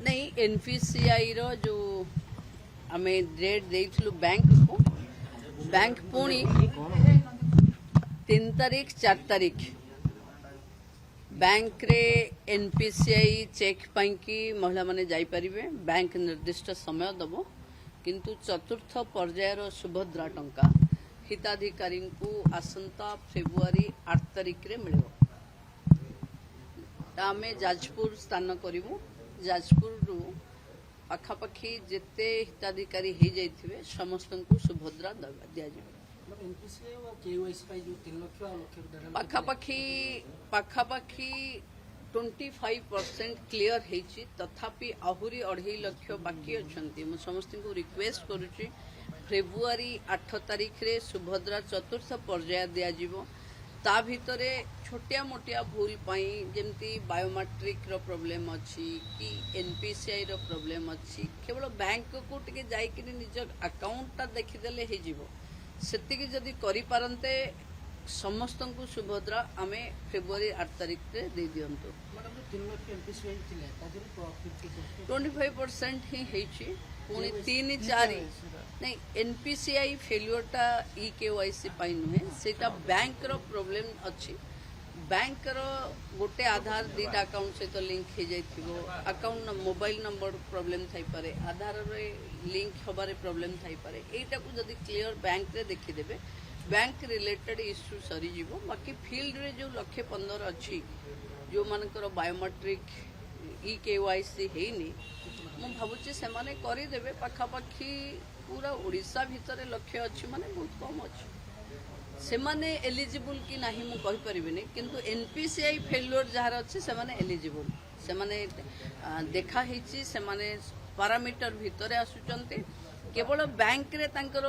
नहीं एनपीसीआई रो जो आमे डेट देइथिलु बैंक को बैंक पुणी 3 तारीख 4 तारीख बैंक रे एनपीसीआई चेक पाई कि महिला माने जाई परिबे बैंक निर्दिष्ट समय दबो किंतु चतुर्थ पर्यायर सुभद्रा टंका हिताधिकारी को आसंता फेब्रुआरी 8 तारीख रे मिलिबो। आमे जाजपुर स्थान करिवु जाजपुर रु पाखापाखि जेते हिताधिकारी हो जाइथिबे समस्त को सुभद्रा दिया जाए। पाखापाखि 25% क्लियर हेची तथापि आहुरी 2.5 लाख बाकी अछंती। मु समस्त को रिक्वेस्ट करूची फेब्रुआरी 8 तारीख रे सुभद्रा चतुर्थ पर्याय दिया जिवो। ता भितरे छोटिया मोटिया भूल पाई जेमती बायोमेट्रिक रो प्रॉब्लम अच्छी कि एनपीसीआई रो प्रॉब्लम अच्छी केवल बैंक को टिके जाई कि निज अकाउंट टा देखिदेले हे जिवो सेतिकी जदी करि पारंते समस्त को सुभद्रा आमे फेब्रुआरी 8 तारीख रे दे दियंतो। 25% ही हेची पुणी 3-4 नहीं एनपीसीआई फेल्युअर टा केवाईसी पाई नुहे सेटा बैंक रो प्रॉब्लम अच्छी। बैंक रो गोटे आधार दीटा अकाउंट सहित लिंक हो जाइथिबो अकाउंट मोबाइल नंबर प्रॉब्लम थाई पारे आधार रे लिंक होबारे प्रॉब्लम थाई पारे एटा को जदी क्लियर बैंक रे देखि देबे बैंक रिलेटेड इश्यू सरी जीवो। बाकी फील्ड रे जो 115 अच्छी जो मानकर बायोमेट्रिक केवाईसी हेनी मु भाबुची से माने करि देबे पाखापाखि पूरा ओडिशा भितर लक्ष्य अच्छी माने बहुत कम अच्छी से माने एलिजिबल कि नाही मु कहि परिबिनी किंतु एनपीसीआई फेल्युअर जहार अच्छी से माने एलिजिबल से माने देखा हेची से माने पैरामीटर भितर आसुचंती केवल बैंक रे तांकर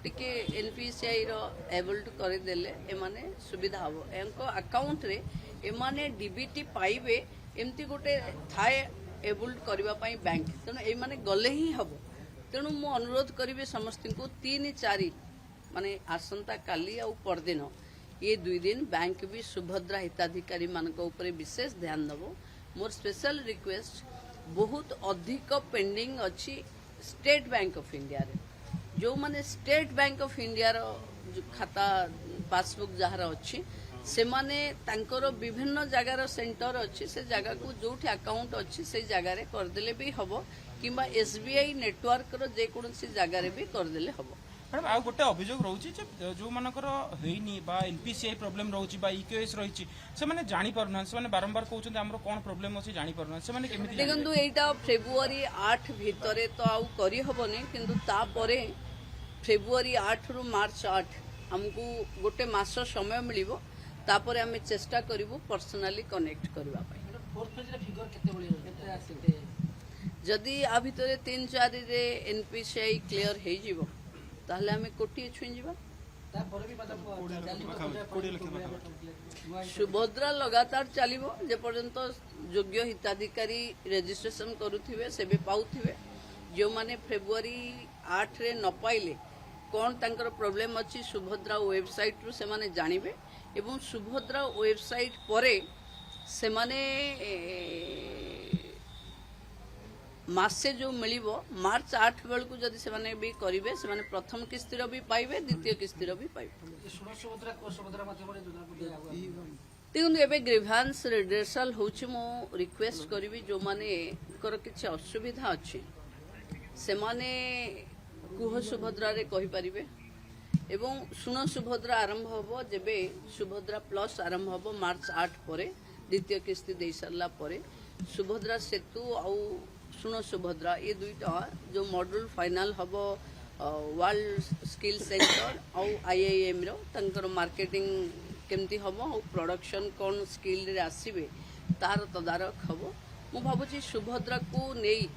टिके एनपीसीआई रो एबल टू करि देले ए माने सुविधा हबो एनको अकाउंट रे ए माने डीबीटी पाइबे एमती गोटे थाए एबल करबा पई बैंक तेणु ए माने गले ही हबो। तेणु मु अनुरोध करिवे समस्त को 3-4 माने आसंता काली आ परदिन ये 2 दिन बैंक भी सुभद्रा हिताधिकारी मानक ऊपर विशेष ध्यान दबो। मोर स्पेशल रिक्वेस्ट बहुत अधिक पेंडिंग अच्छी स्टेट बैंक ऑफ इंडिया रे जो माने स्टेट बैंक ऑफ इंडिया रो खाता पासबुक जहार अच्छी से माने तांकर विभिन्न जगार सेंटर अच्छी से जगह को जोठी अकाउंट अच्छी से जगह रे कर देले भी हबो किंबा एसबीआई नेटवर्क रो जे कोनसी जगह रे भी कर देले हबो। मैडम आ गोटे अभियोग रोची जो मानकर हेनी बा एनपीसीआई प्रॉब्लम रोची बा ईकेएस रही से माने जानि परना से माने बारंबार कहउछन हमरो कोन प्रॉब्लम अछि जानि परना से माने केमिति देखंतु एटा फेब्रुआरी 8 भितरे तो आउ करी हबनी किंतु ता परे फेब्रुआरी 8 रु मार्च 8 हमकु गोटे मास समय मिलिबो तापरे हमें चेष्टा करिवो पर्सनली कनेक्ट करबा पई। फोर्थ फेज रे फिगर केते बळी केते आसीते जदि आ भितरे 3-4 रे एनपीसीआई क्लियर हे जिवो ताहले हमें कोटी छुई जिवो तापर भी सुभद्रा लगातार चलिबो जे पर्यंत योग्य हिताधिकारी रजिस्ट्रेशन करूथिबे सेबे पाउथिबे जो माने फेब्रुआरी 8 रे न पाइले कौन तांकर प्रॉब्लम अच्छी सुभद्रा वेबसाइट रु से माने जानिबे एवं सुभद्रा वेबसाइट परे से माने मासे जो मिलिबो मार्च 8 बेल को जदि से माने भी करिवे से माने प्रथम किस्तिर भी पाइबे द्वितीय किस्तिर भी पाइबे। सुभद्रा माध्यम देखो एबे ग्रीवांस रिड्रेसल होछि मो रिक्वेस्ट करिवि जो माने कर किछ असुविधा अछि से माने कुह सुभद्रा रे कहि परिबे एवं सुन सुभद्रा आरंभ हबो जेबे सुभद्रा प्लस आरंभ हबो मार्च 8 परे द्वितीय किस्ती दे सरला परे सुभद्रा सेतु आउ सुन सुभद्रा ये दुईटा जो मॉड्यूल फाइनल हबो वर्ल्ड स्किल सेंटर आउ आईआईएम रो तंकर मार्केटिंग केमती हबो आउ प्रोडक्शन कोन स्किल रे आसीबे तार तदारक हबो। मु भाबुची सुभद्रा को नेई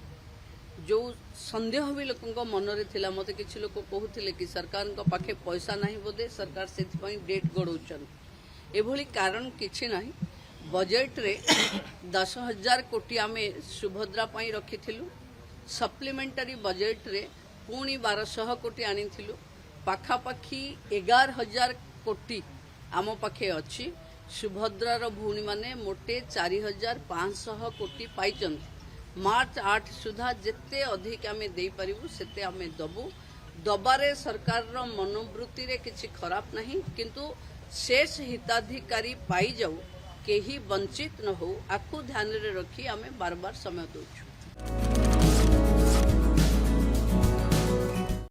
जो संदेह भी लोकों मन रे थिला मते किछि लोक कहउथिले कि सरकार को पाखे पैसा नाही बोदे सरकार सेति पई डेट गडौचन एभली कारण किछि नाही। बजेट रे 10,000 कोटी आमे सुभद्रा पई रखिथिलु सप्लीमेंटरी बजेट रे पुणी 1200 कोटी आनिथिलु पाखापाखि 11,000 कोटी आम पाखे अच्छी सुभद्रार भूणी माने मोटे 4,500 कोटी पाइचंती मार्च 8 सुधा जिते अधिक आम दे पारिबु सेते आम दबु दबारे सरकार रो मनोवृत्ति रे किछि खराब नहीं किंतु शेष हिताधिकारी पाई जाऊ केही वंचित न हो आकु ध्यान रे रखी आम बार बार समय दउछु।